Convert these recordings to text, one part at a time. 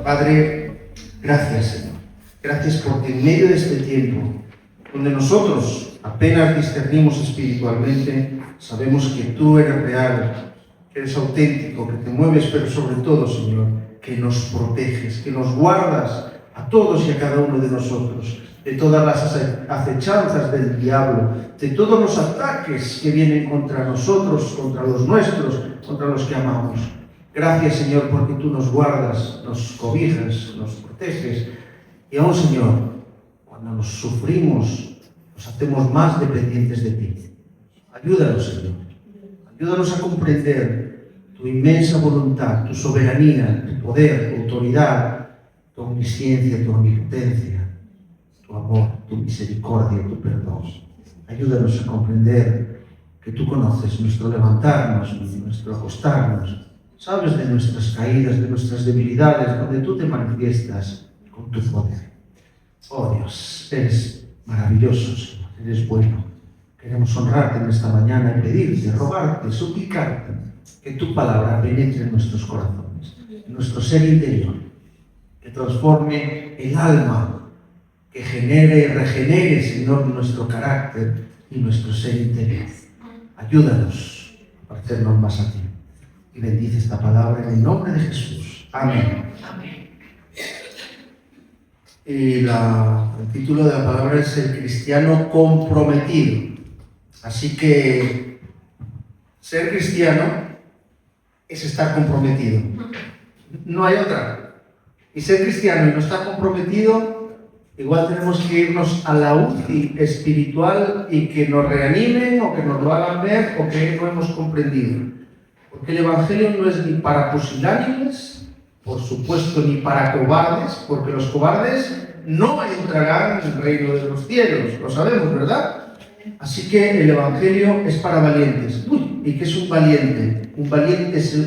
Padre, gracias, Señor. Gracias porque en medio de este tiempo, donde nosotros apenas discernimos espiritualmente, sabemos que tú eres real, que eres auténtico, que te mueves, pero sobre todo, Señor, que nos proteges, que nos guardas a todos y a cada uno de nosotros, de todas las acechanzas del diablo, de todos los ataques que vienen contra nosotros, contra los nuestros, contra los que amamos. Gracias, Señor, porque tú nos guardas, nos cobijas, nos proteges. Y aún, Señor, cuando nos sufrimos, nos hacemos más dependientes de ti. Ayúdanos, Señor. Ayúdanos a comprender tu inmensa voluntad, tu soberanía, tu poder, tu autoridad, tu omnisciencia, tu omnipotencia, tu amor, tu misericordia, tu perdón. Ayúdanos a comprender que tú conoces nuestro levantarnos, nuestro acostarnos. Sabes de nuestras caídas, de nuestras debilidades, donde tú te manifiestas con tu poder. Oh Dios, eres maravilloso, Señor, eres bueno. Queremos honrarte en esta mañana y pedirte, rogarte, suplicarte que tu palabra penetre en nuestros corazones, en nuestro ser interior, que transforme el alma, que genere y regenere, Señor, nuestro carácter y nuestro ser interior. Ayúdanos a parecernos más a ti. Y bendice esta palabra en el nombre de Jesús. Amén. Amén. Y el título de la palabra es el cristiano comprometido. Así que ser cristiano es estar comprometido. No hay otra. Y ser cristiano y no estar comprometido, igual tenemos que irnos a la UCI espiritual y que nos reanimen o que nos lo hagan ver o que no hemos comprendido. Porque el Evangelio no es ni para pusilánimes, por supuesto, ni para cobardes, porque los cobardes no entrarán en el reino de los cielos, lo sabemos, ¿verdad? Así que el Evangelio es para valientes. ¿Y qué es un valiente? Un valiente es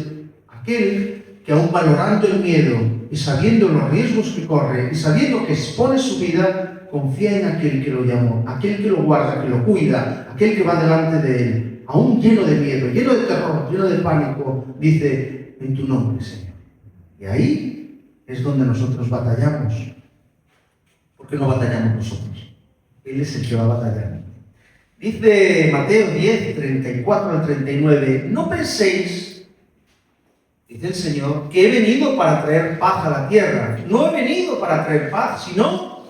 aquel que, aun valorando el miedo y sabiendo los riesgos que corre y sabiendo que expone su vida, confía en aquel que lo llamó, aquel que lo guarda, que lo cuida, aquel que va delante de él. Aún lleno de miedo, lleno de terror, lleno de pánico, dice, en tu nombre, Señor. Y ahí es donde nosotros batallamos. ¿Por qué no batallamos nosotros? Él es el que va a batallar. Dice Mateo 10, 34 al 39, no penséis, dice el Señor, que he venido para traer paz a la tierra. No he venido para traer paz, sino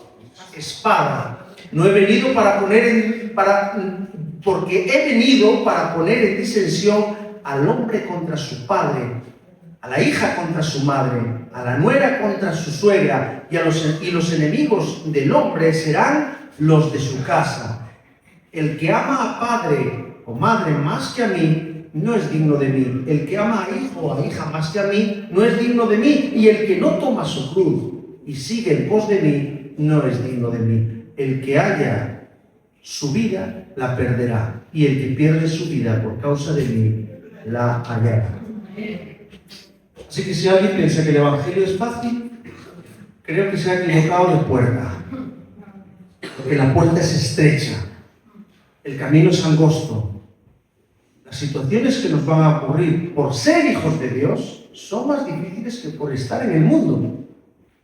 espada. No he venido porque he venido para poner en disensión al hombre contra su padre, a la hija contra su madre, a la nuera contra su suegra, y los enemigos del hombre serán los de su casa. El que ama a padre o madre más que a mí, no es digno de mí. El que ama a hijo o a hija más que a mí, no es digno de mí. Y el que no toma su cruz y sigue en pos de mí, no es digno de mí. El que haya su vida la perderá, y el que pierde su vida por causa de mí la hallará. Así que si alguien piensa que el Evangelio es fácil, creo que se ha equivocado de puerta, porque la puerta es estrecha, el camino es angosto. Las situaciones que nos van a ocurrir por ser hijos de Dios son más difíciles que por estar en el mundo.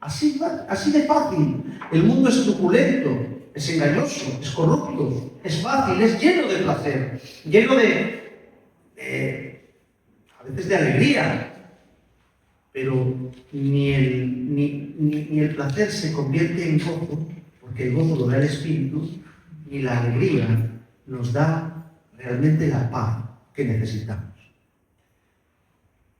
Así de fácil. El mundo es truculento, es engañoso, es corrupto, es fácil, es lleno de placer, lleno a veces de alegría, pero ni el placer se convierte en gozo, porque el gozo lo da el Espíritu, ni la alegría nos da realmente la paz que necesitamos.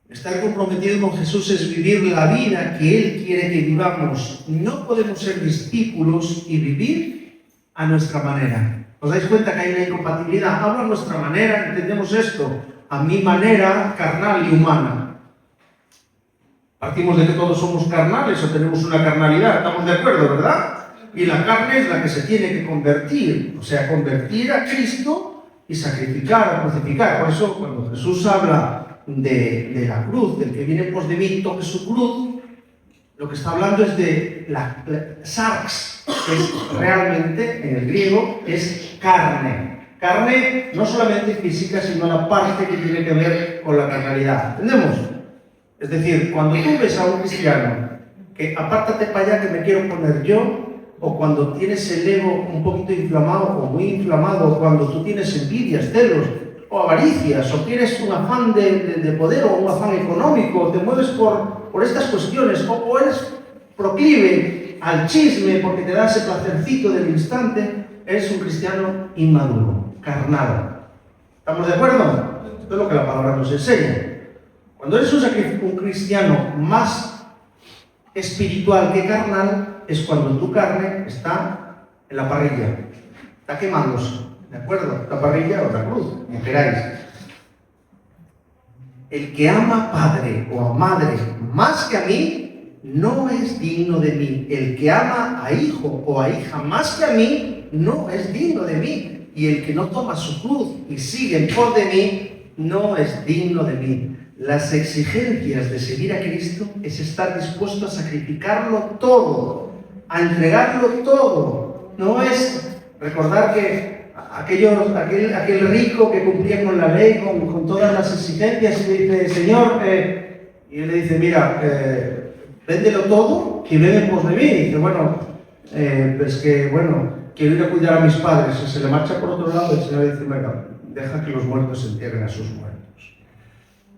Estar comprometido con Jesús es vivir la vida que Él quiere que vivamos. No podemos ser discípulos y vivir a nuestra manera. ¿Os dais cuenta que hay una incompatibilidad? Hablo a nuestra manera, entendemos esto, a mi manera carnal y humana. Partimos de que todos somos carnales o tenemos una carnalidad, estamos de acuerdo, ¿verdad? Y la carne es la que se tiene que convertir, o sea, convertir a Cristo y sacrificar, a crucificar. Por eso, cuando Jesús habla de la cruz, del que viene en pos de mí, toque su cruz, lo que está hablando es de la sarx, que es realmente, en el griego, es carne. Carne no solamente física, sino la parte que tiene que ver con la carnalidad. ¿Entendemos? Es decir, cuando tú ves a un cristiano que apártate para allá que me quiero poner yo, o cuando tienes el ego un poquito inflamado o muy inflamado, o cuando tú tienes envidias, celos o avaricias, o tienes un afán de poder o un afán económico, o te mueves por estas cuestiones, o eres proclive al chisme porque te da ese placercito del instante, eres un cristiano inmaduro, carnal. ¿Estamos de acuerdo? Esto es lo que la palabra nos enseña. Cuando eres un cristiano más espiritual que carnal, es cuando tu carne está en la parrilla, está quemándose, ¿de acuerdo? La parrilla o la cruz, como queráis. El que ama a padre o a madre más que a mí, no es digno de mí. El que ama a hijo o a hija más que a mí, no es digno de mí. Y el que no toma su cruz y sigue en pos de mí, no es digno de mí. Las exigencias de seguir a Cristo es estar dispuesto a sacrificarlo todo, a entregarlo todo. No es recordar que aquel rico que cumplía con la ley, con todas las exigencias, y le dice, Señor, y él le dice, mira, véndelo todo y ven en pos de mí. Y dice, bueno, quiero ir a cuidar a mis padres. Y se le marcha por otro lado, el Señor le dice, venga, deja que los muertos entierren a sus muertos.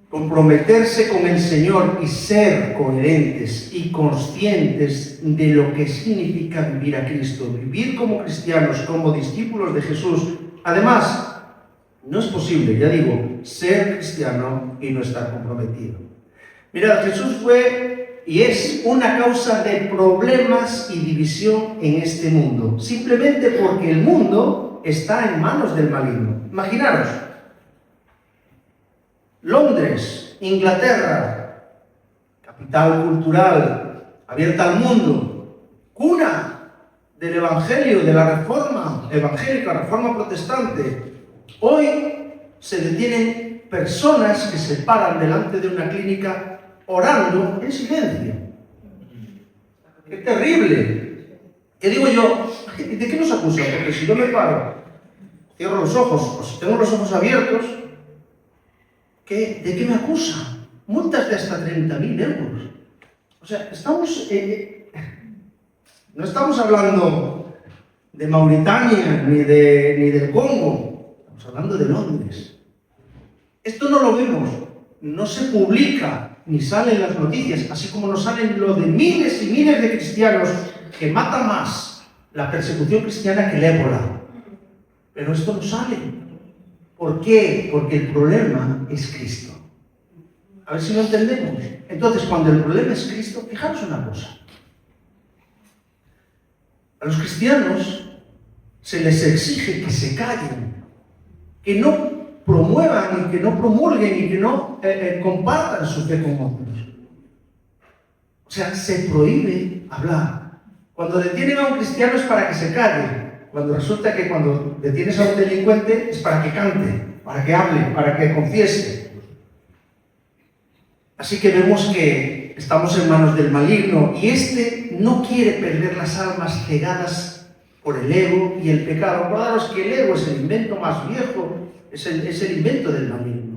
Comprometerse con el Señor y ser coherentes y conscientes de lo que significa vivir a Cristo, vivir como cristianos, como discípulos de Jesús. Además, no es posible, ya digo, ser cristiano y no estar comprometido. Mirad, Jesús fue y es una causa de problemas y división en este mundo, simplemente porque el mundo está en manos del maligno. Imaginaros, Londres, Inglaterra, capital cultural, abierta al mundo, cuna del Evangelio, de la reforma evangélica, reforma protestante. Hoy se detienen personas que se paran delante de una clínica orando en silencio. ¡Qué terrible! ¿Qué digo yo? ¿De qué nos acusan? Porque si yo me paro, cierro los ojos, o si tengo los ojos abiertos, ¿de qué me acusa? Multas de hasta 30.000 euros. O sea, no estamos hablando de Mauritania ni del Congo. Estamos hablando de Londres. Esto no lo vemos, no se publica ni sale en las noticias, así como no salen lo de miles y miles de cristianos que mata más la persecución cristiana que el ébola. Pero esto no sale. ¿Por qué? Porque el problema es Cristo. A ver si lo entendemos. Entonces, cuando el problema es Cristo, fijaros una cosa. A los cristianos se les exige que se callen, que no promuevan y que no promulguen y que no compartan su fe con otros. O sea, se prohíbe hablar. Cuando detienen a un cristiano es para que se calle. Cuando resulta que cuando detienes a un delincuente es para que cante, para que hable, para que confiese. Así que vemos que estamos en manos del maligno y este no quiere perder las almas cegadas por el ego y el pecado. Acordaros que el ego es el invento más viejo, es el invento del maligno.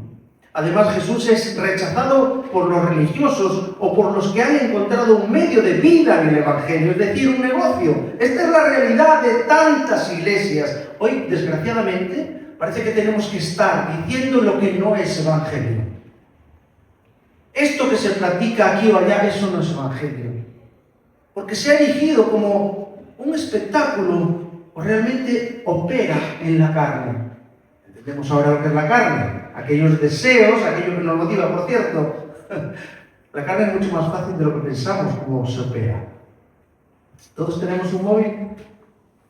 Además, Jesús es rechazado por los religiosos o por los que han encontrado un medio de vida en el Evangelio, es decir, un negocio. Esta es la realidad de tantas iglesias. Hoy, desgraciadamente, parece que tenemos que estar diciendo lo que no es Evangelio. Esto que se practica aquí o allá, eso no es Evangelio. Porque se ha erigido como un espectáculo o realmente opera en la carne. Entendemos ahora lo que es la carne. Aquellos deseos, aquello que nos motiva, por cierto. La carne es mucho más fácil de lo que pensamos cómo se opera. ¿Todos tenemos un móvil?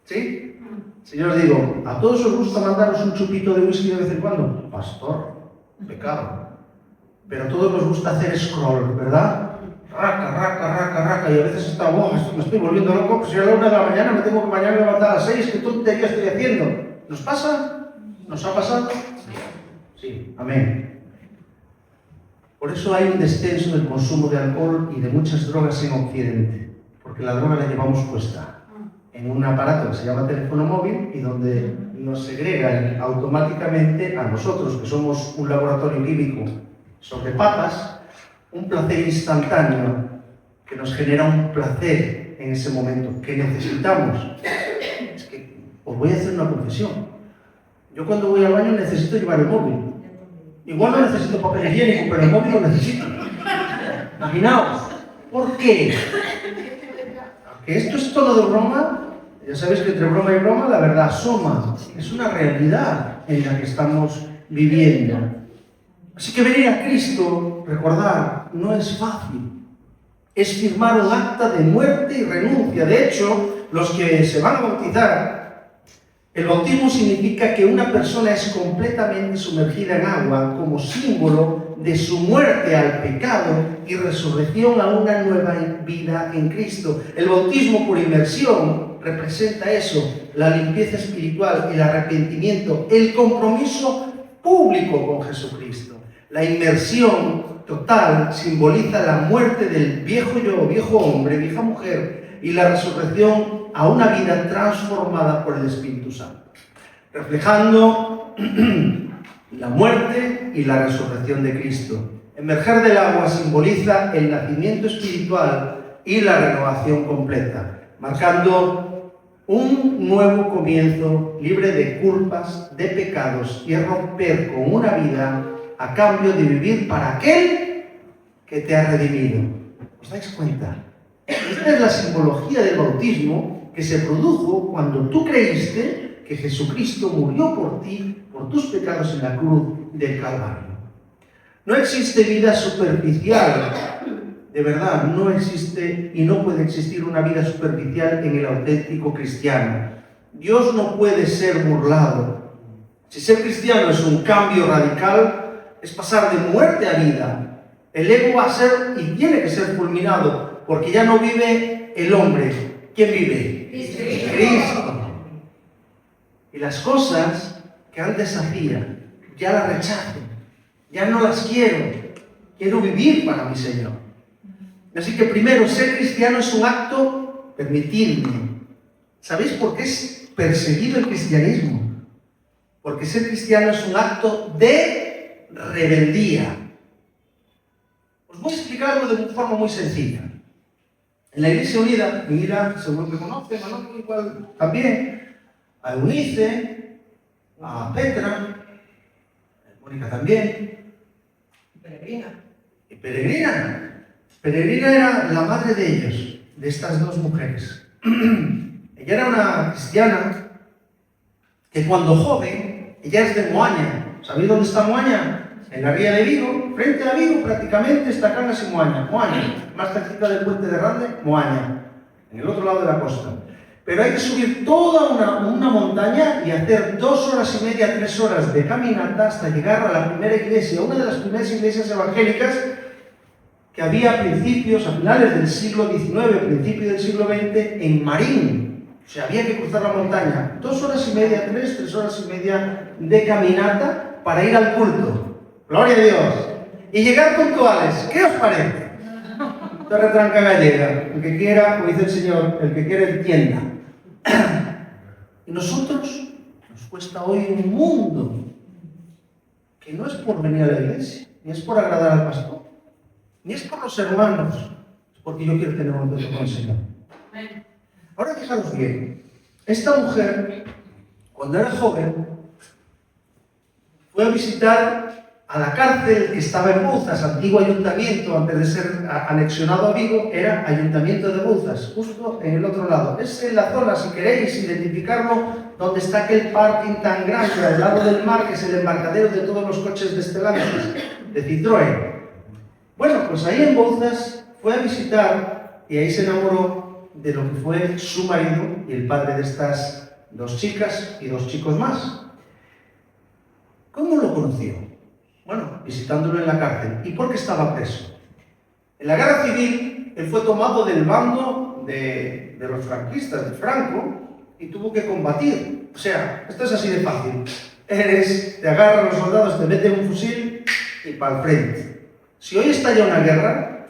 ¿Sí? Si yo os digo, ¿a todos os gusta mandaros un chupito de whisky de vez en cuando? Pastor, pecado. Pero a todos nos gusta hacer scroll, ¿verdad? Raca, y a veces está, me estoy volviendo loco, pues si a la 1 de la mañana me tengo que mañana levantar a las 6, ¿qué tontería estoy haciendo? ¿Nos pasa? ¿Nos ha pasado? Sí, amén. Por eso hay un descenso del consumo de alcohol y de muchas drogas en Occidente, porque la droga la llevamos puesta en un aparato que se llama teléfono móvil y donde nos segregan automáticamente a nosotros, que somos un laboratorio químico sobre patas, un placer instantáneo que nos genera un placer en ese momento que necesitamos. Es que os voy a hacer una confesión. Yo cuando voy al baño necesito llevar el móvil. Igual no necesito papel higiénico, pero el móvil lo necesito. Imaginaos. ¿Por qué? Que esto es todo de broma. Ya sabéis que entre broma y broma la verdad asoma. Es una realidad en la que estamos viviendo. Así que venir a Cristo, recordar, no es fácil. Es firmar un acta de muerte y renuncia. De hecho, los que se van a bautizar, el bautismo significa que una persona es completamente sumergida en agua como símbolo de su muerte al pecado y resurrección a una nueva vida en Cristo. El bautismo por inmersión representa eso, la limpieza espiritual, el arrepentimiento, el compromiso público con Jesucristo. La inmersión total simboliza la muerte del viejo yo, viejo hombre, vieja mujer, y la resurrección a una vida transformada por el Espíritu Santo, reflejando la muerte y la resurrección de Cristo. Emerger del agua simboliza el nacimiento espiritual y la renovación completa, marcando un nuevo comienzo libre de culpas, de pecados y romper con una vida a cambio de vivir para aquel que te ha redimido. ¿Os dais cuenta? Esta es la simbología del bautismo que se produjo cuando tú creíste que Jesucristo murió por ti, por tus pecados en la cruz del Calvario. No existe vida superficial, de verdad, no existe y no puede existir una vida superficial en el auténtico cristiano. Dios no puede ser burlado. Si ser cristiano es un cambio radical, es pasar de muerte a vida. El ego va a ser y tiene que ser fulminado, porque ya no vive el hombre. ¿Quién vive? Cristo. Y las cosas que antes hacía, ya las rechazo, ya no las quiero. Quiero vivir para mi Señor. Así que primero, ser cristiano es un acto, permitidme. ¿Sabéis por qué es perseguido el cristianismo? Porque ser cristiano es un acto de rebeldía. Os voy a explicarlo de una forma muy sencilla. En la Iglesia Unida, Mira, seguro que conocen, Manolo igual también, a Eunice, a Petra, a Mónica también, y Peregrina. Peregrina era la madre de ellos, de estas dos mujeres. Ella era una cristiana que cuando joven, ella es de Moaña. ¿Sabéis dónde está Moaña? En la ría de Vigo, frente a Vigo prácticamente está Cangas y Moaña. Moaña, más cerquita del puente de Rande, Moaña, en el otro lado de la costa. Pero hay que subir toda una montaña y hacer 2 horas y media, 3 horas de caminata hasta llegar a la primera iglesia, una de las primeras iglesias evangélicas que había a finales del siglo XIX, principios del siglo XX, en Marín. O sea, había que cruzar la montaña. 2 horas y media, 3 horas y media de caminata para ir al culto. Gloria a Dios. Y llegar puntuales. ¿Qué os parece? Esta retranca gallega. El que quiera, como dice el Señor, el que quiera entienda. Y nosotros nos cuesta hoy un mundo que no es por venir a la iglesia, ni es por agradar al pastor, ni es por los hermanos, es porque yo quiero tener un encuentro con el Señor. Ahora fijaros bien, esta mujer, cuando era joven, fue a visitar a la cárcel que estaba en Bouzas, antiguo ayuntamiento, antes de ser anexionado a Vigo, era ayuntamiento de Bouzas, justo en el otro lado. Es en la zona, si queréis identificarlo, donde está aquel parking tan grande al lado del mar, que es el embarcadero de todos los coches de Stellantis, de Citroën. Bueno, pues ahí en Bouzas fue a visitar y ahí se enamoró de lo que fue su marido y el padre de estas 2 chicas y 2 chicos más. ¿Cómo lo conoció? Bueno, visitándolo en la cárcel. ¿Y por qué estaba preso? En la guerra civil, él fue tomado del bando de los franquistas, de Franco, y tuvo que combatir. O sea, esto es así de fácil. Te agarran los soldados, te meten un fusil y para el frente. Si hoy estalla una guerra,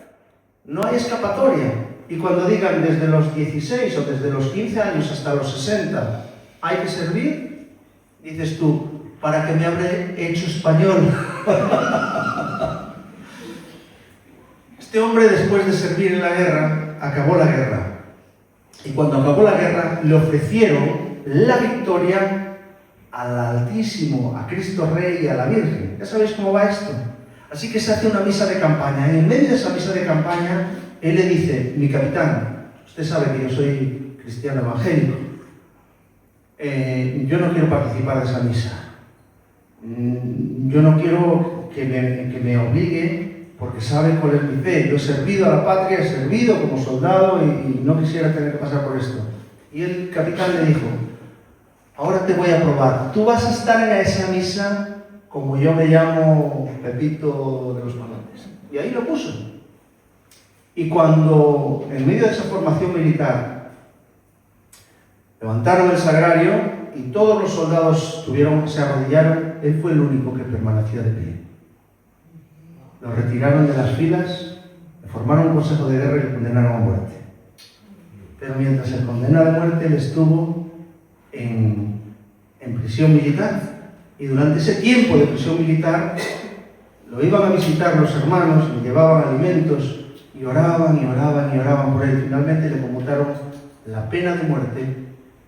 no hay escapatoria. Y cuando digan desde los 16 o desde los 15 años hasta los 60 hay que servir, Dices tú, ¿para qué me habré hecho español? Este hombre, después de servir en la guerra, acabó la guerra. Y cuando acabó la guerra, le ofrecieron la victoria al Altísimo, a Cristo Rey y a la Virgen. ¿Ya sabéis cómo va esto? Así que se hace una misa de campaña. Y en medio de esa misa de campaña, él le dice, mi capitán, usted sabe que yo soy cristiano evangélico, yo no quiero participar de esa misa. Yo no quiero que me obligue, porque sabe cuál es mi fe. Yo he servido a la patria, he servido como soldado y no quisiera tener que pasar por esto. Y el capitán le dijo, ahora te voy a probar. Tú vas a estar en esa misa como yo me llamo Pepito de los Palotes. Y ahí lo puso. Y cuando, en medio de esa formación militar, levantaron el sagrario y todos los soldados se arrodillaron, él fue el único que permaneció de pie. Lo retiraron de las filas, le formaron un consejo de guerra y le condenaron a muerte. Pero mientras el condenado a muerte, él estuvo en prisión militar. Y durante ese tiempo de prisión militar, lo iban a visitar los hermanos, le llevaban alimentos y oraban y oraban y oraban por él. Finalmente le conmutaron la pena de muerte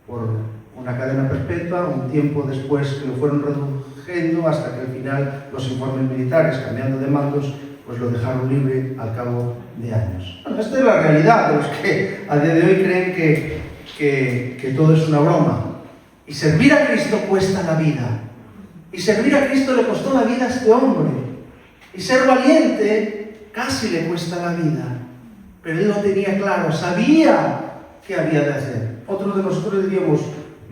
por una cadena perpetua, un tiempo después que lo fueron reduciendo hasta que al final los informes militares, cambiando de mandos, pues lo dejaron libre al cabo de años. Bueno, esta es la realidad de los que a día de hoy creen que todo es una broma. Y servir a Cristo cuesta la vida. Y servir a Cristo le costó la vida a este hombre. Y ser valiente casi le cuesta la vida. Pero él lo tenía claro, sabía qué había de hacer. Otros de nosotros diríamos,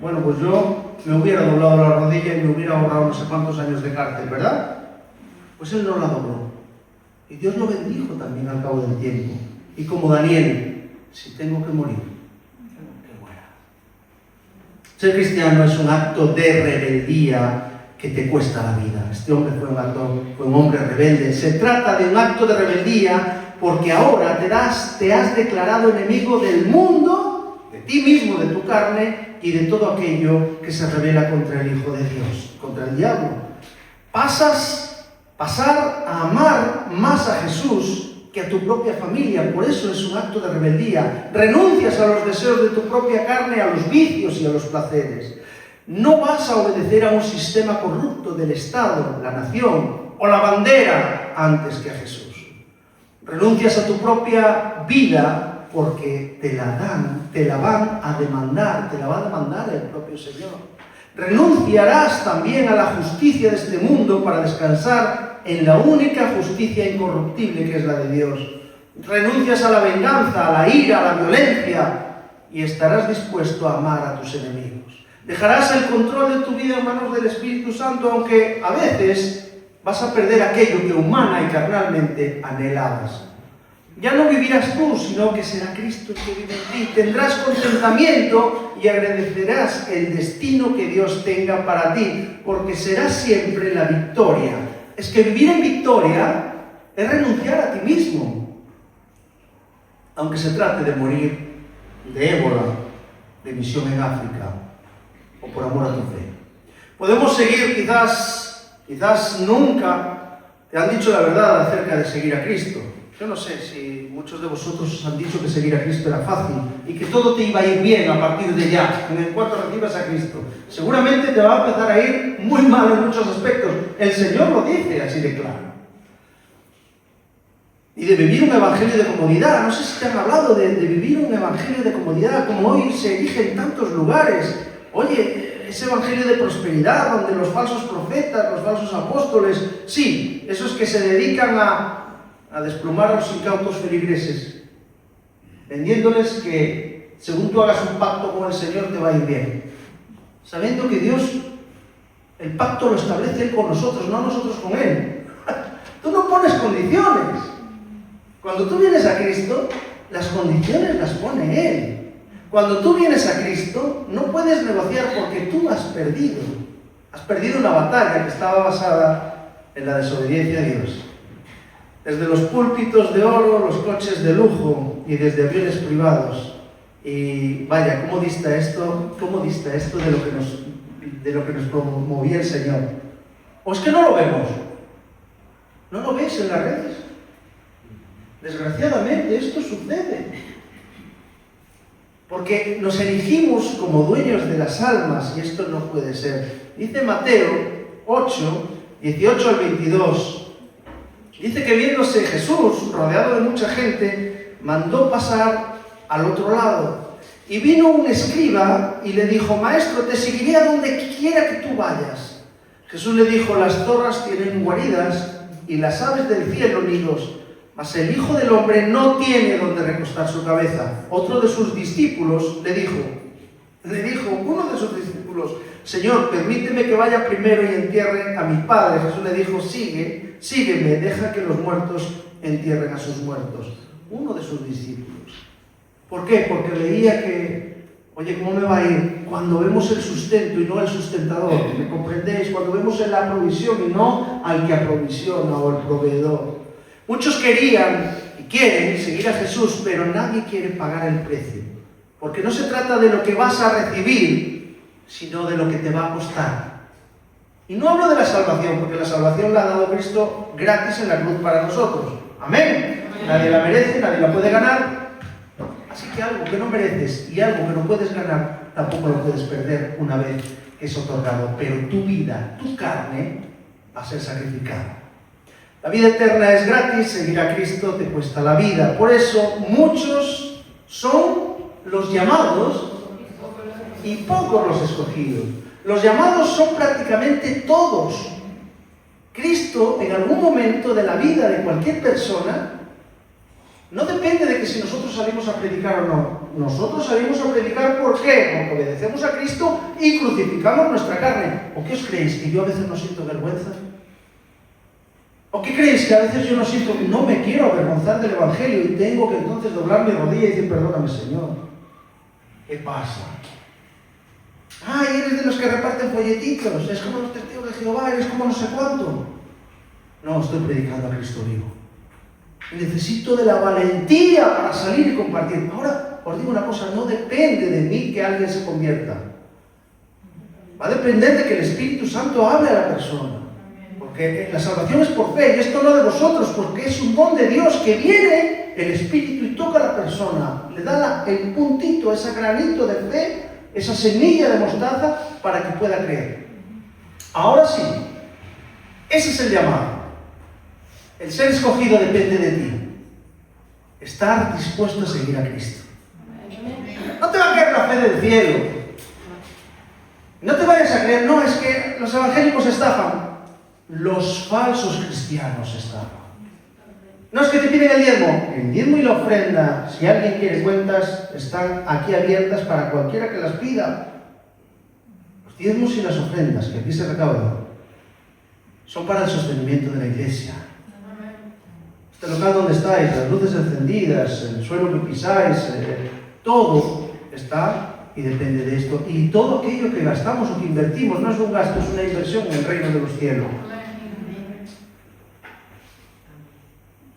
bueno, pues yo me hubiera doblado la rodilla y me hubiera ahorrado no sé cuántos años de cárcel, ¿verdad? Pues él no la dobló. Y Dios lo bendijo también al cabo del tiempo. Y como Daniel, si tengo que morir, que muera. Ser cristiano es un acto de rebeldía que te cuesta la vida. Este hombre fue un hombre rebelde. Se trata de un acto de rebeldía porque ahora te has declarado enemigo del mundo, de ti mismo, de tu carne y de todo aquello que se rebela contra el Hijo de Dios, contra el diablo. Pasar a amar más a Jesús que a tu propia familia. Por eso es un acto de rebeldía. Renuncias a los deseos de tu propia carne, a los vicios y a los placeres. No vas a obedecer a un sistema corrupto del Estado, la nación o la bandera antes que a Jesús. Renuncias a tu propia vida porque te la van a demandar, te la va a demandar el propio Señor. Renunciarás también a la justicia de este mundo para descansar en la única justicia incorruptible que es la de Dios. Renuncias a la venganza, a la ira, a la violencia y estarás dispuesto a amar a tus enemigos. Dejarás el control de tu vida en manos del Espíritu Santo, aunque a veces vas a perder aquello que humana y carnalmente anhelabas. Ya no vivirás tú, sino que será Cristo el que vive en ti. Tendrás contentamiento y agradecerás el destino que Dios tenga para ti, porque será siempre la victoria. Es que vivir en victoria es renunciar a ti mismo, aunque se trate de morir de ébola, de misión en África o por amor a tu fe. Podemos seguir, quizás nunca te han dicho la verdad acerca de seguir a Cristo. Yo no sé si muchos de vosotros os han dicho que seguir a Cristo era fácil y que todo te iba a ir bien a partir de ya, en cuanto recibas a Cristo. Seguramente te va a empezar a ir muy mal en muchos aspectos. El Señor lo dice así de claro. Y de vivir un evangelio de comodidad. No sé si te han hablado de vivir un evangelio de comodidad, como hoy se elige en tantos lugares. Oye, ese evangelio de prosperidad, donde los falsos profetas, los falsos apóstoles, sí, esos que se dedican a desplumar a los incautos feligreses, vendiéndoles que según tú hagas un pacto con el Señor te va a ir bien, sabiendo que Dios, el pacto lo establece Él con nosotros, no nosotros con Él. Tú no pones condiciones. Cuando tú vienes a Cristo, las condiciones las pone Él. Cuando tú vienes a Cristo, no puedes negociar porque tú has perdido. Has perdido una batalla que estaba basada en la desobediencia a Dios. Desde los púlpitos de oro, los coches de lujo y desde aviones privados. Y vaya, ¿cómo dista esto de lo que nos de lo que nos promovía el Señor. ¿O es que no lo vemos? ¿No lo veis en las redes? Desgraciadamente esto sucede. Porque nos erigimos como dueños de las almas y esto no puede ser. Dice Mateo 8, 18 al 22. Dice que viéndose Jesús rodeado de mucha gente, mandó pasar al otro lado. Y vino un escriba y le dijo: Maestro, te seguiré a donde quiera que tú vayas. Jesús le dijo: las zorras tienen guaridas y las aves del cielo nidos, mas el Hijo del Hombre no tiene donde recostar su cabeza. Otro de sus discípulos le dijo, uno de sus discípulos: Señor, permíteme que vaya primero y entierre a mi padre. Jesús le dijo: sígueme, deja que los muertos entierren a sus muertos. Uno de sus discípulos. ¿Por qué? Porque veía que, oye, ¿cómo me va a ir? Cuando vemos el sustento y no el sustentador, ¿me comprendéis? Cuando vemos la provisión y no al que aprovisiona o el proveedor. Muchos querían y quieren seguir a Jesús, pero nadie quiere pagar el precio. Porque no se trata de lo que vas a recibir, sino de lo que te va a costar. Y no hablo de la salvación, porque la salvación la ha dado Cristo gratis en la cruz para nosotros. Amén. Nadie la merece, nadie la puede ganar. Así que algo que no mereces y algo que no puedes ganar, tampoco lo puedes perder una vez que es otorgado. Pero tu vida, tu carne, va a ser sacrificada. La vida eterna es gratis, seguir a Cristo te cuesta la vida. Por eso muchos son los llamados y pocos los escogidos. Los llamados son prácticamente todos. Cristo, en algún momento de la vida de cualquier persona, no depende de que si nosotros salimos a predicar o no. Nosotros salimos a predicar, ¿por qué? Porque obedecemos a Cristo y crucificamos nuestra carne. ¿O qué os creéis? ¿Que yo a veces no siento vergüenza? ¿O qué creéis? Que a veces yo no me quiero avergonzar del Evangelio y tengo que entonces doblar mi rodilla y decir: perdóname, Señor. ¿Qué pasa? Ay, eres de los que reparten folletitos, es como los testigos de Jehová, eres como no sé cuánto. No, estoy predicando a Cristo vivo. Necesito de la valentía para salir y compartir. Ahora, os digo una cosa, no depende de mí que alguien se convierta. Va a depender de que el Espíritu Santo hable a la persona. Porque la salvación es por fe, y esto no de vosotros, porque es un don de Dios que viene el Espíritu y toca a la persona. Le da el puntito, ese granito de fe, esa semilla de mostaza para que pueda creer. Ahora sí, ese es el llamado. El ser escogido depende de ti. Estar dispuesto a seguir a Cristo. No te va a caer la fe del cielo. No te vayas a creer, no, es que los evangélicos estafan. Los falsos cristianos estafan. No es que te piden el diezmo y la ofrenda, si alguien quiere cuentas, están aquí abiertas para cualquiera que las pida. Los diezmos y las ofrendas que aquí se recaudan son para el sostenimiento de la iglesia. Este local donde estáis, las luces encendidas, el suelo que pisáis, todo está y depende de esto. Y todo aquello que gastamos o que invertimos no es un gasto, es una inversión en el reino de los cielos.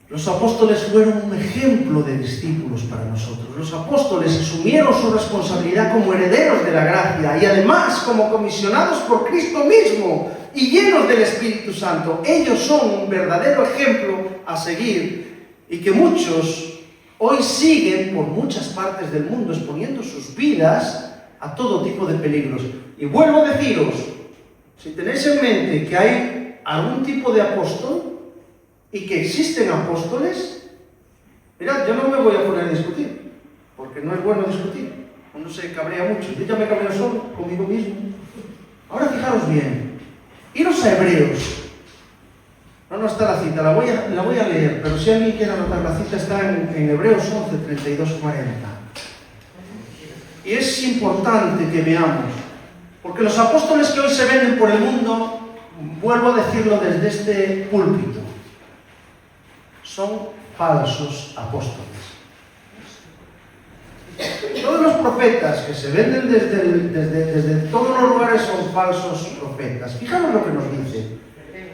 Los apóstoles fueron un ejemplo de discípulos para nosotros. Los apóstoles asumieron su responsabilidad como herederos de la gracia y además como comisionados por Cristo mismo y llenos del Espíritu Santo. Ellos son un verdadero ejemplo a seguir y que muchos hoy siguen por muchas partes del mundo exponiendo sus vidas a todo tipo de peligros. Y vuelvo a deciros, si tenéis en mente que hay algún tipo de apóstol y que existen apóstoles, mirad, yo no me voy a poner a discutir, porque no es bueno discutir, uno se cabrea mucho, yo ya me cabreo solo, conmigo mismo. Ahora fijaros bien, iros a Hebreos, no está la cita, la voy a leer, pero si alguien quiere anotar la cita está en Hebreos 11, 32, 40. Y es importante que veamos, porque los apóstoles que hoy se venden por el mundo, vuelvo a decirlo desde este púlpito, son falsos apóstoles. Todos los profetas que se venden desde todos los lugares son falsos profetas. Fijaros lo que nos dice.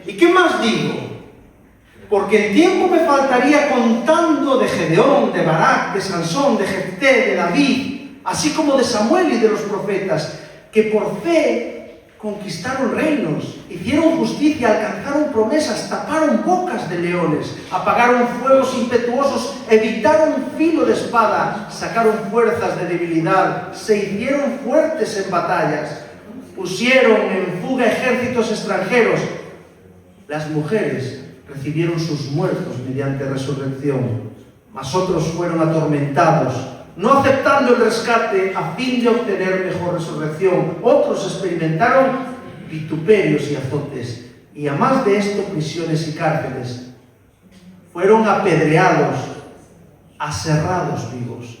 ¿Y qué más digo? Porque el tiempo me faltaría contando de Gedeón, de Barak, de Sansón, de Jefté, de David, así como de Samuel y de los profetas, que por fe conquistaron reinos, hicieron justicia, alcanzaron promesas, taparon bocas de leones, apagaron fuegos impetuosos, evitaron filo de espada, sacaron fuerzas de debilidad, se hicieron fuertes en batallas, pusieron en fuga ejércitos extranjeros. Las mujeres recibieron sus muertos mediante resurrección, mas otros fueron atormentados, no aceptando el rescate a fin de obtener mejor resurrección. Otros experimentaron vituperios y azotes, y a más de esto prisiones y cárceles. Fueron apedreados, aserrados vivos,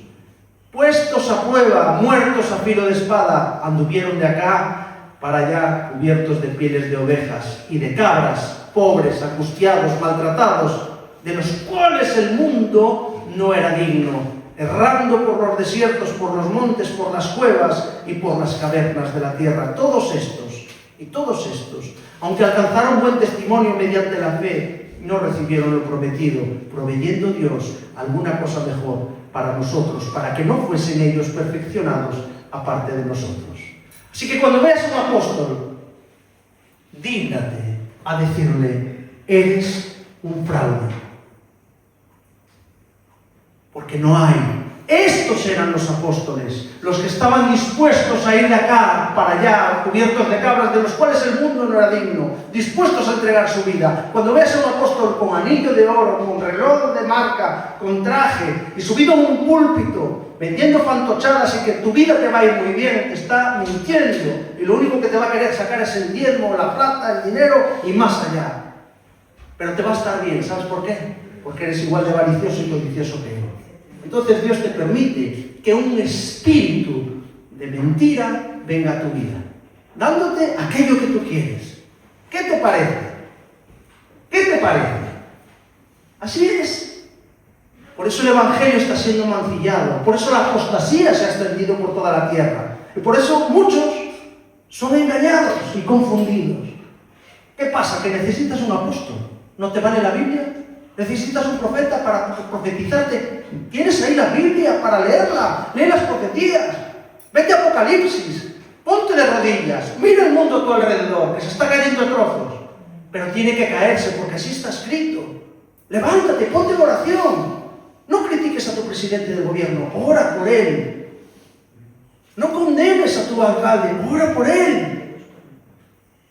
puestos a prueba, muertos a filo de espada, anduvieron de acá para allá cubiertos de pieles de ovejas y de cabras, pobres, angustiados, maltratados, de los cuales el mundo no era digno, errando por los desiertos, por los montes, por las cuevas y por las cavernas de la tierra. Todos estos, aunque alcanzaron buen testimonio mediante la fe, no recibieron lo prometido, proveyendo Dios alguna cosa mejor para nosotros, para que no fuesen ellos perfeccionados aparte de nosotros. Así que cuando veas a un apóstol, dígnate a decirle: eres un fraude. Porque no hay. Estos eran los apóstoles, los que estaban dispuestos a ir de acá para allá, cubiertos de cabras, de los cuales el mundo no era digno, dispuestos a entregar su vida. Cuando veas a un apóstol con anillo de oro, con reloj de marca, con traje, y subido a un púlpito, vendiendo fantochadas y que tu vida te va a ir muy bien, te está mintiendo, y lo único que te va a querer sacar es el diezmo, la plata, el dinero y más allá. Pero te va a estar bien, ¿sabes por qué? Porque eres igual de avaricioso y codicioso que él. Entonces Dios te permite que un espíritu de mentira venga a tu vida, dándote aquello que tú quieres. ¿Qué te parece? ¿Qué te parece? Así es. Por eso el Evangelio está siendo mancillado, por eso la apostasía se ha extendido por toda la tierra, y por eso muchos son engañados y confundidos. ¿Qué pasa? ¿Que necesitas un apóstol? ¿No te vale la Biblia? ¿Necesitas un profeta para profetizarte? ¿Tienes ahí la Biblia para leerla? Lee las profecías. Vete a Apocalipsis. Ponte de rodillas. Mira el mundo a tu alrededor, que se está cayendo a trozos. Pero tiene que caerse, porque así está escrito. Levántate, ponte en oración. No critiques a tu presidente de gobierno, ora por él. No condenes a tu alcalde, ora por él.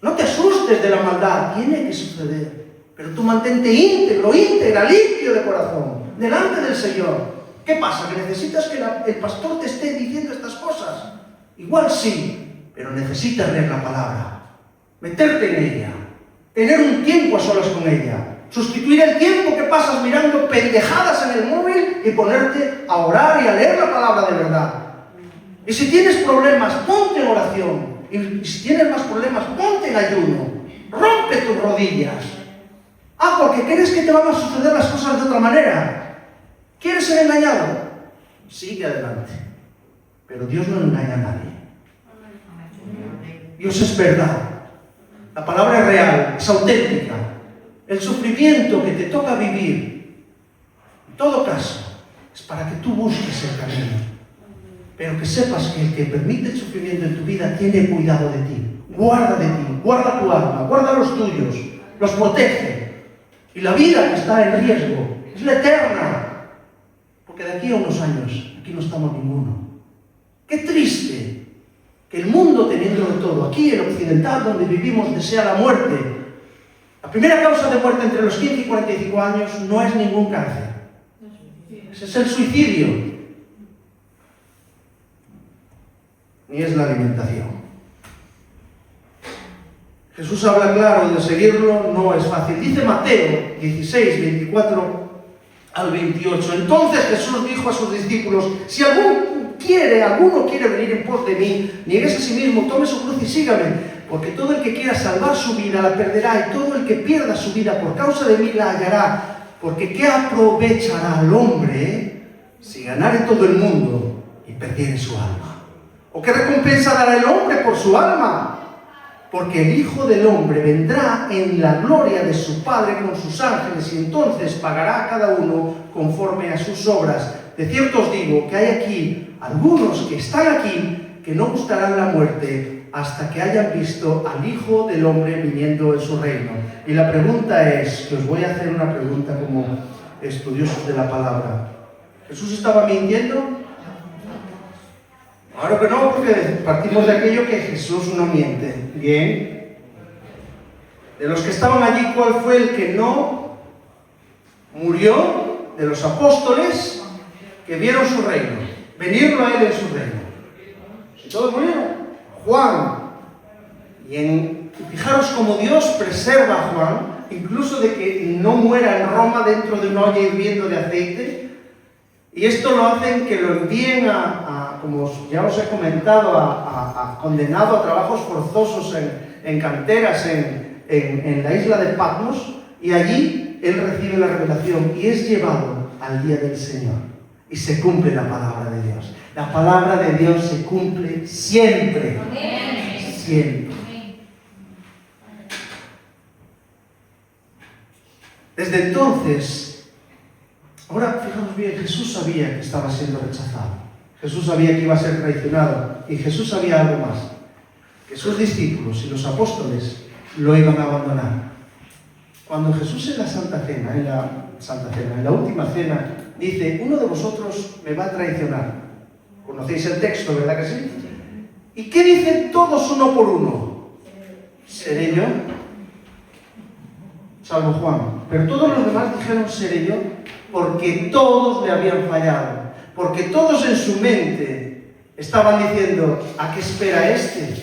No te asustes de la maldad, tiene que suceder. Pero tú mantente íntegra, limpio de corazón, delante del Señor. ¿Qué pasa? ¿Que necesitas que el pastor te esté diciendo estas cosas? Igual sí, pero necesitas leer la palabra, meterte en ella, tener un tiempo a solas con ella, sustituir el tiempo que pasas mirando pendejadas en el móvil y ponerte a orar y a leer la palabra de verdad. Y si tienes problemas, ponte en oración. Y si tienes más problemas, ponte en ayuno. Rompe tus rodillas. Porque crees que te van a suceder las cosas de otra manera. ¿Quieres ser engañado? Sigue adelante. Pero Dios no engaña a nadie. Dios es verdad. La palabra es real, es auténtica. El sufrimiento que te toca vivir, en todo caso, es para que tú busques el camino. Pero que sepas que el que permite el sufrimiento en tu vida tiene cuidado de ti. Guarda de ti, guarda tu alma, guarda los tuyos, los protege. Y la vida que está en riesgo es la eterna. Porque de aquí a unos años, aquí no estamos ninguno. Qué triste que el mundo, teniéndolo todo, aquí el occidental donde vivimos, desea la muerte. La primera causa de muerte entre los 15 y 45 años no es ningún cáncer. Ese es el suicidio. Ni es la alimentación. Jesús habla claro, de seguirlo no es fácil. Dice Mateo 16, 24 al 28. Entonces Jesús dijo a sus discípulos: si alguno quiere venir en pos de mí, nieguese a sí mismo, tome su cruz y sígame. Porque todo el que quiera salvar su vida la perderá, y todo el que pierda su vida por causa de mí la hallará. Porque ¿qué aprovechará al hombre si ganare todo el mundo y perdiere su alma? ¿O qué recompensa dará el hombre por su alma? Porque el Hijo del Hombre vendrá en la gloria de su Padre con sus ángeles, y entonces pagará a cada uno conforme a sus obras. De cierto os digo que hay aquí algunos que están aquí que no gustarán la muerte hasta que hayan visto al Hijo del Hombre viniendo en su reino. Y la pregunta es, que os voy a hacer una pregunta como estudiosos de la palabra. ¿Jesús estaba mintiendo? Claro que no, porque partimos de aquello que Jesús no miente. Bien. De los que estaban allí, ¿cuál fue el que no murió? De los apóstoles que vieron su reino, venirlo a él en su reino. Y todos murieron. Juan. Y fijaros cómo Dios preserva a Juan, incluso de que no muera en Roma dentro de una olla hirviendo de aceite. Y esto lo hacen que lo envíen como ya os he comentado, a condenado a trabajos forzosos en canteras en la isla de Patmos, y allí él recibe la revelación y es llevado al día del Señor. Y se cumple la palabra de Dios. La palabra de Dios se cumple siempre. Amén. Siempre. Desde entonces, ahora fijaos bien, Jesús sabía que estaba siendo rechazado. Jesús sabía que iba a ser traicionado. Y Jesús sabía algo más. Que sus discípulos y los apóstoles lo iban a abandonar. Cuando Jesús en la Santa Cena, en la última cena, dice, uno de vosotros me va a traicionar. Conocéis el texto, ¿verdad que sí? ¿Y qué dicen todos uno por uno? ¿Seré yo? Salvo Juan. Pero todos los demás dijeron, seré yo, porque todos le habían fallado. Porque todos en su mente estaban diciendo, ¿a qué espera este?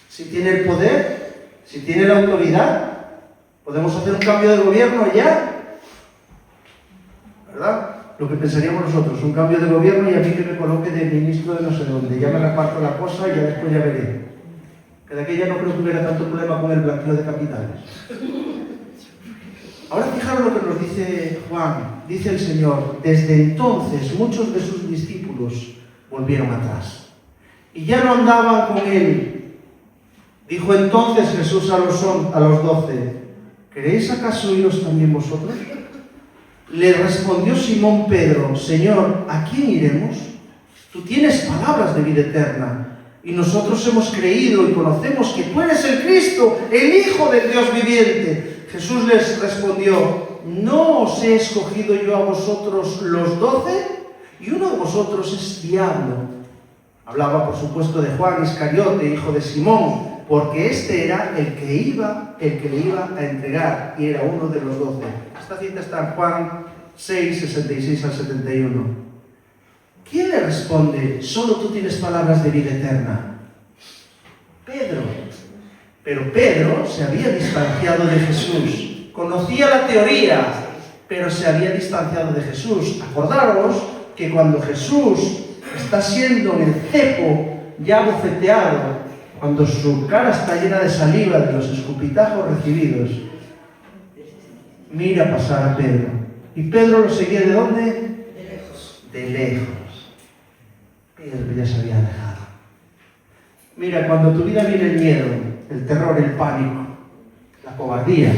Si tiene el poder, si tiene la autoridad, ¿podemos hacer un cambio de gobierno ya? ¿Verdad? Lo que pensaríamos nosotros, un cambio de gobierno y a mí que me coloque de ministro de no sé dónde. Ya me reparto la cosa y ya después ya veré. Que de aquella no creo que hubiera tanto problema con el blanqueo de capitales. Ahora fijaros lo que nos dice Juan. Dice el Señor, desde entonces muchos de sus discípulos volvieron atrás. Y ya no andaban con él. Dijo entonces Jesús a los 12, ¿queréis acaso iros también vosotros? Le respondió Simón Pedro, Señor, ¿a quién iremos? Tú tienes palabras de vida eterna, y nosotros hemos creído y conocemos que tú eres el Cristo, el Hijo del Dios viviente. Jesús les respondió, ¿no os he escogido yo a vosotros los 12? Y uno de vosotros es diablo. Hablaba, por supuesto, de Juan Iscariote, hijo de Simón, porque este era el que le iba a entregar, y era uno de los 12. Esta cita está en Juan 6, 66 al 71. ¿Quién le responde? Solo tú tienes palabras de vida eterna. Pedro. Pero Pedro se había distanciado de Jesús. Conocía la teoría, pero se había distanciado de Jesús. Acordaros que cuando Jesús está siendo en el cepo, ya bofeteado, cuando su cara está llena de saliva de los escupitajos recibidos, mira pasar a Pedro. ¿Y Pedro lo seguía de dónde? De lejos. De lejos. Pedro ya se había alejado. Mira, cuando tu vida viene el miedo, el terror, el pánico, la cobardía,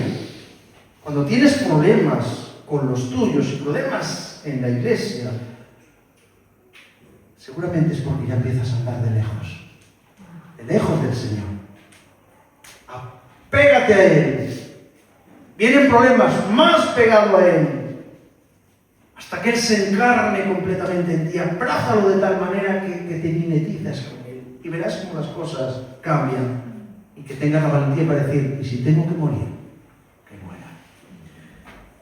cuando tienes problemas con los tuyos y problemas en la iglesia, seguramente es porque ya empiezas a andar de lejos del Señor. Apégate a Él. Vienen problemas, más pegado a Él, hasta que Él se encarne completamente en ti. Abrázalo de tal manera que te mimetizas con Él y verás cómo las cosas cambian y que tengas la valentía para decir, y si tengo que morir, que muera.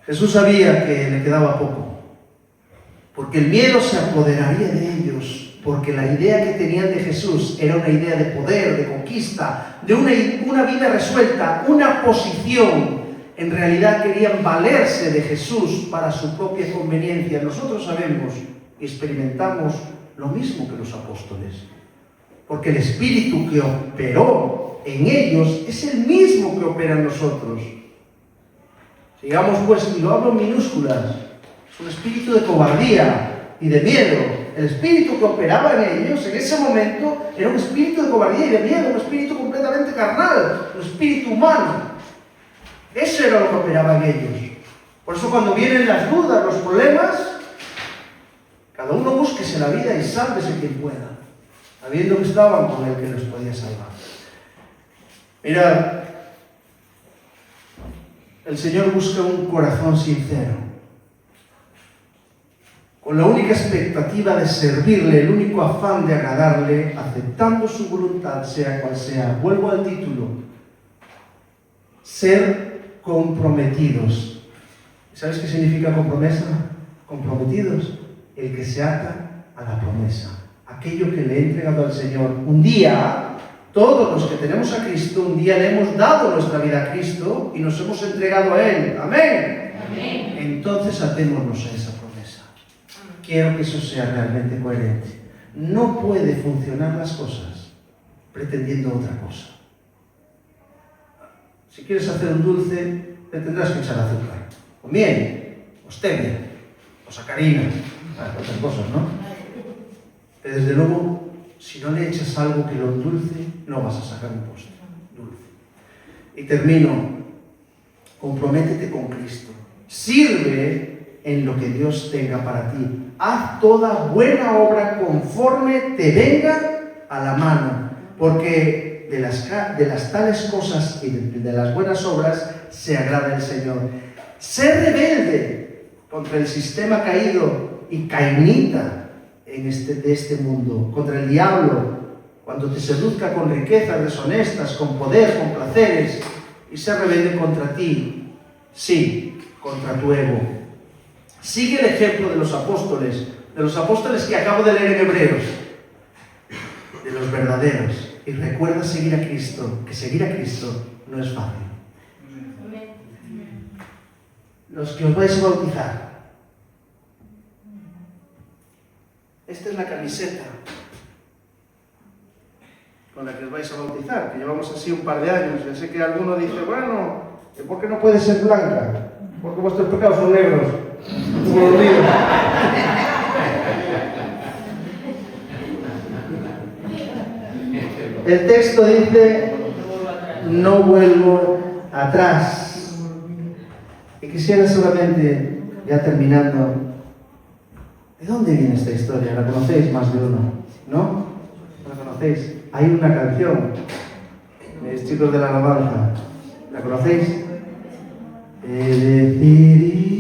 Jesús sabía que le quedaba poco, porque el miedo se apoderaría de ellos, porque la idea que tenían de Jesús era una idea de poder, de conquista, de una vida resuelta, una posición. En realidad querían valerse de Jesús para su propia conveniencia. Nosotros sabemos y experimentamos lo mismo que los apóstoles, porque el Espíritu que operó en ellos es el mismo que opera en nosotros. Sigamos pues, y lo hablo en minúsculas, es un espíritu de cobardía y de miedo. El espíritu que operaba en ellos en ese momento era un espíritu de cobardía y de miedo, un espíritu completamente carnal, un espíritu humano. Eso era lo que operaba en ellos. Por eso cuando vienen las dudas, los problemas, cada uno búsquese la vida y sálvese quien pueda, sabiendo que estaban con el que los podía salvar. Mira, el Señor busca un corazón sincero, con la única expectativa de servirle, el único afán de agradarle, aceptando su voluntad, sea cual sea. Vuelvo al título: ser comprometidos. ¿Sabes qué significa compromesa? Comprometidos, el que se ata a la promesa, aquello que le he entregado al Señor. Un día, todos los que tenemos a Cristo, un día le hemos dado nuestra vida a Cristo y nos hemos entregado a Él. ¡Amén! Amén. Entonces atémonos a esa promesa. Quiero que eso sea realmente coherente. No puede funcionar las cosas pretendiendo otra cosa. Si quieres hacer un dulce, le tendrás que echar azúcar, o miel, o stevia, o sacarina, otras cosas, ¿no? Pero desde luego, si no le echas algo que lo endulce, no vas a sacar un postre dulce. Y termino: comprométete con Cristo. Sirve en lo que Dios tenga para ti. Haz toda buena obra conforme te venga a la mano, porque de las tales cosas y de las buenas obras se agrada el Señor. Sé rebelde contra el sistema caído y cainita de este mundo, contra el diablo, cuando te seduzca con riquezas deshonestas, con poder, con placeres, y sé rebelde contra ti, sí, contra tu ego. Sigue el ejemplo de los apóstoles que acabo de leer en Hebreos, de los verdaderos. Y recuerda seguir a Cristo, que seguir a Cristo no es fácil. Los que os vais a bautizar, esta es la camiseta con la que os vais a bautizar, que llevamos así un par de años. Ya sé que alguno dice: bueno, ¿por qué no puede ser blanca? Porque vuestros pecados son negros, como los míos. El texto dice: no vuelvo atrás. Y quisiera solamente, ya terminando, ¿de dónde viene esta historia? ¿La conocéis más de uno? ¿No? ¿La conocéis? Hay una canción, mis chicos de la alabanza, ¿la conocéis? He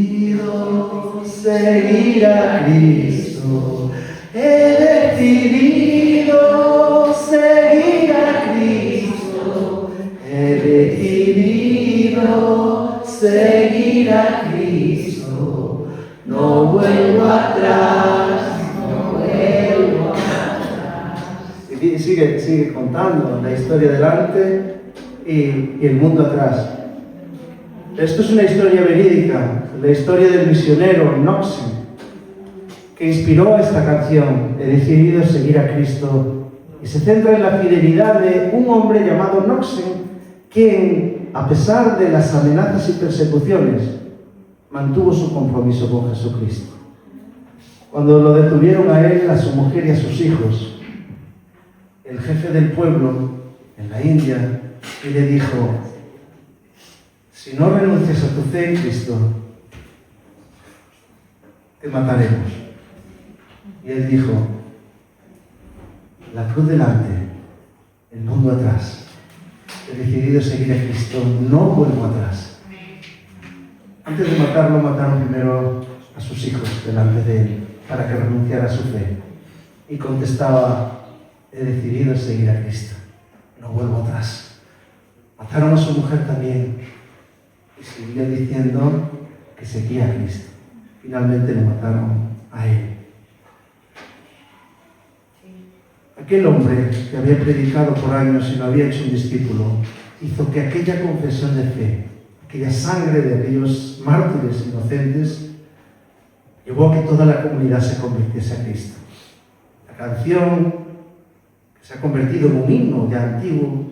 decidido seguir a Cristo. He decidido seguir a Cristo. He decidido seguir a Cristo. No vuelvo atrás, no vuelvo atrás. Y sigue contando la historia delante y el mundo atrás. Esto es una historia verídica, la historia del misionero Knoxen, que inspiró esta canción. He decidido seguir a Cristo, y se centra en la fidelidad de un hombre llamado Knoxen, quien, a pesar de las amenazas y persecuciones, mantuvo su compromiso con Jesucristo. Cuando lo detuvieron a él, a su mujer y a sus hijos, el jefe del pueblo en la India le dijo: si no renuncias a tu fe en Cristo, te mataremos. Y él dijo: la cruz delante, el mundo atrás. He decidido seguir a Cristo, no vuelvo atrás. Antes de matarlo, mataron primero a sus hijos delante de él, para que renunciara a su fe. Y contestaba: he decidido seguir a Cristo, no vuelvo atrás. Mataron a su mujer también, y siguió diciendo que seguía a Cristo. Finalmente lo mataron a él. Aquel hombre que había predicado por años y no había hecho un discípulo, hizo que aquella confesión de fe, aquella sangre de aquellos mártires inocentes, llevó a que toda la comunidad se convirtiese a Cristo. La canción, que se ha convertido en un himno ya antiguo,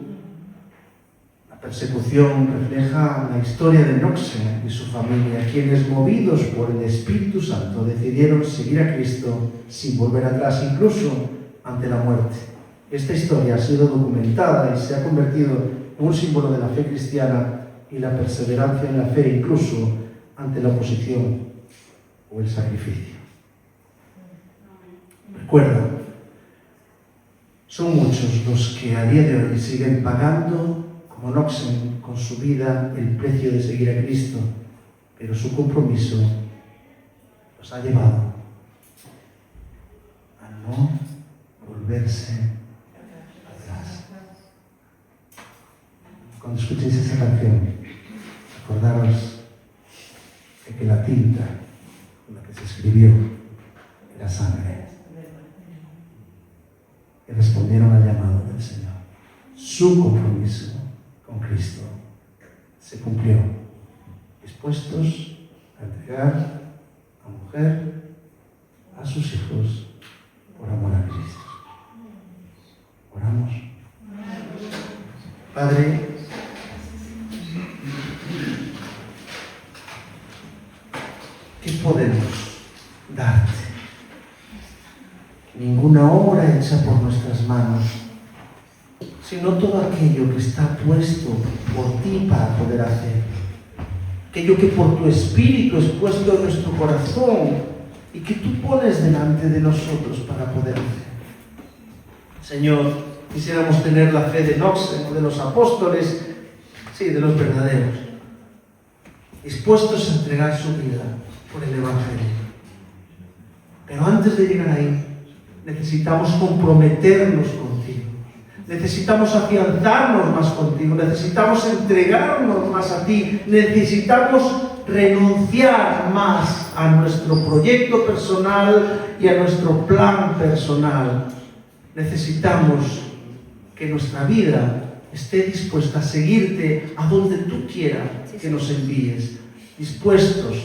la persecución, refleja la historia de Knoxen y su familia, quienes, movidos por el Espíritu Santo, decidieron seguir a Cristo sin volver atrás, incluso ante la muerte. Esta historia ha sido documentada y se ha convertido en un símbolo de la fe cristiana y la perseverancia en la fe, incluso ante la oposición o el sacrificio. Recuerda, son muchos los que a día de hoy siguen pagando como Noxen, con su vida el precio de seguir a Cristo, pero su compromiso los ha llevado a no volverse atrás. Cuando escuchéis esa canción, acordaros de que la tinta con la que se escribió era sangre. Y respondieron al llamado del Señor. Su compromiso con Cristo se cumplió, dispuestos a entregar a mujer, a sus hijos, por amor a Cristo. Oramos. Padre, ¿qué podemos darte? Ninguna obra hecha por nuestras manos, sino todo aquello que está puesto por ti para poder hacer. Aquello que por tu Espíritu es puesto en nuestro corazón y que tú pones delante de nosotros para poder hacer. Señor, quisiéramos tener la fe de Noxen o de los apóstoles, sí, de los verdaderos, dispuestos a entregar su vida por el Evangelio. Pero antes de llegar ahí, necesitamos comprometernos contigo. Necesitamos afianzarnos más contigo. Necesitamos entregarnos más a ti. Necesitamos renunciar más a nuestro proyecto personal y a nuestro plan personal. Necesitamos que nuestra vida esté dispuesta a seguirte a donde tú quieras que nos envíes, dispuestos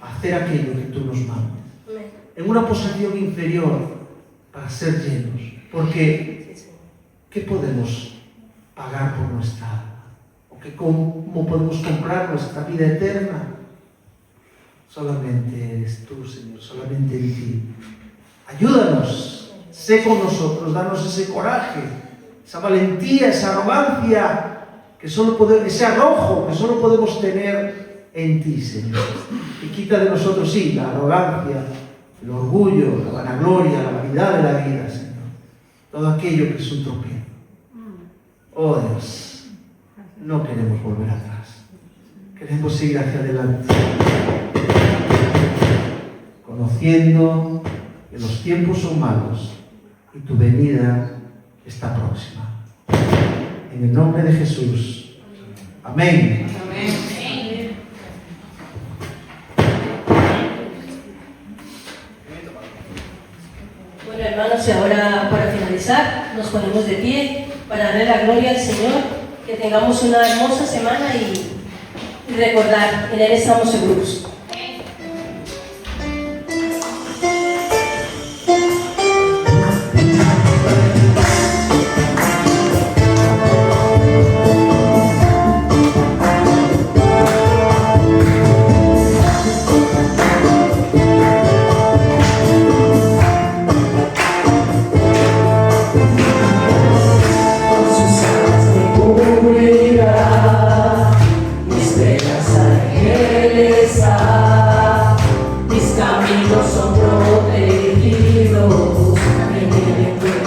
a hacer aquello que tú nos mandes, en una posición inferior para ser llenos, porque ¿qué podemos pagar por nuestra alma? ¿O cómo podemos comprar nuestra vida eterna? Solamente eres tú, Señor, solamente en ti. Ayúdanos, sé con nosotros, danos ese coraje, esa valentía, esa arrogancia, ese arrojo que solo podemos tener en ti, Señor. Y quita de nosotros, sí, la arrogancia, el orgullo, la vanagloria, la vanidad de la vida, Señor. Todo aquello que es un tropiezo. Oh Dios, no queremos volver atrás. Queremos seguir hacia adelante. Conociendo que los tiempos son malos y tu venida está próxima. En el nombre de Jesús. Amén. Amén. Bueno, hermanos, y ahora para finalizar, nos ponemos de pie para darle la gloria al Señor, que tengamos una hermosa semana y recordar, en Él estamos seguros.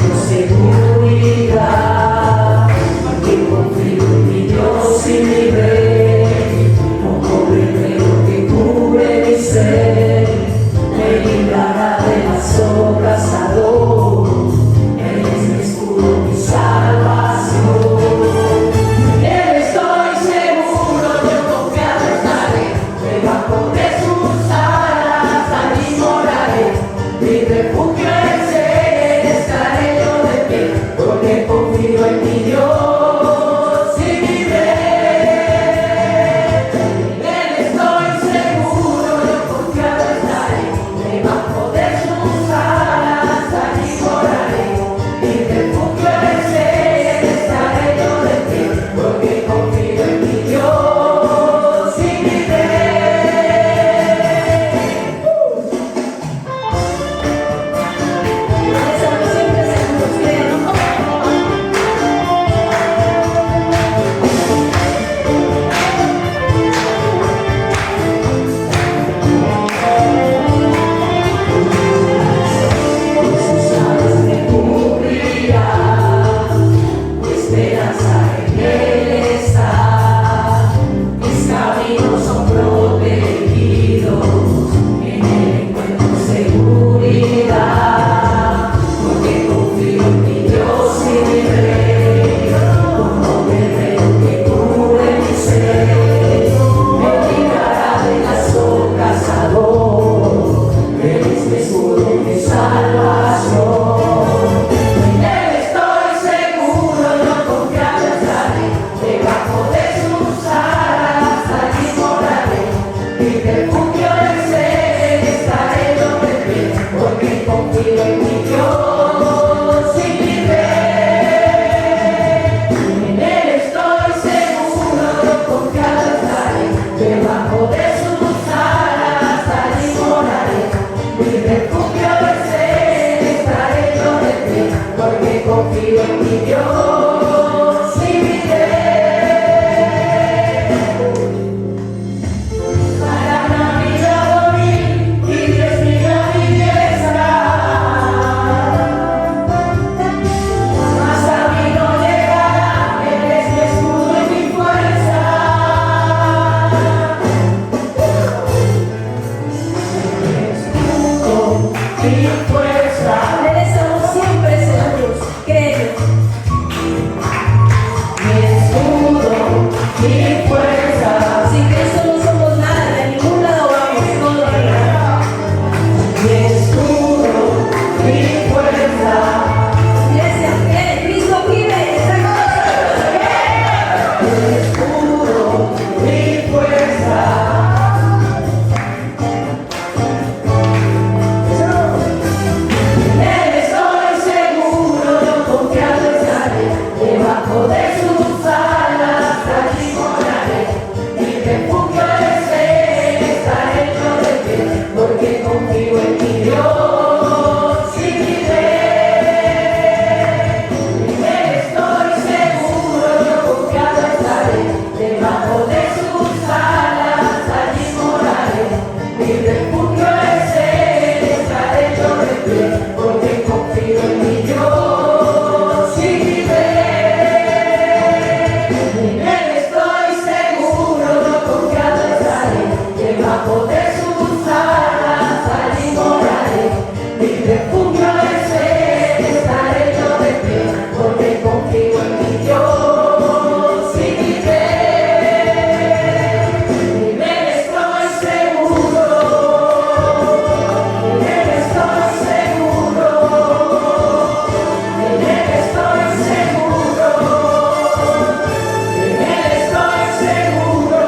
Estoy seguro, yo confío. tus alas allí moraré, mi refugio es Él, estaré yo de pie, porque confío en mi Dios y mi Rey. En Él estoy seguro, en Él estoy seguro, en Él estoy seguro, en Él estoy seguro.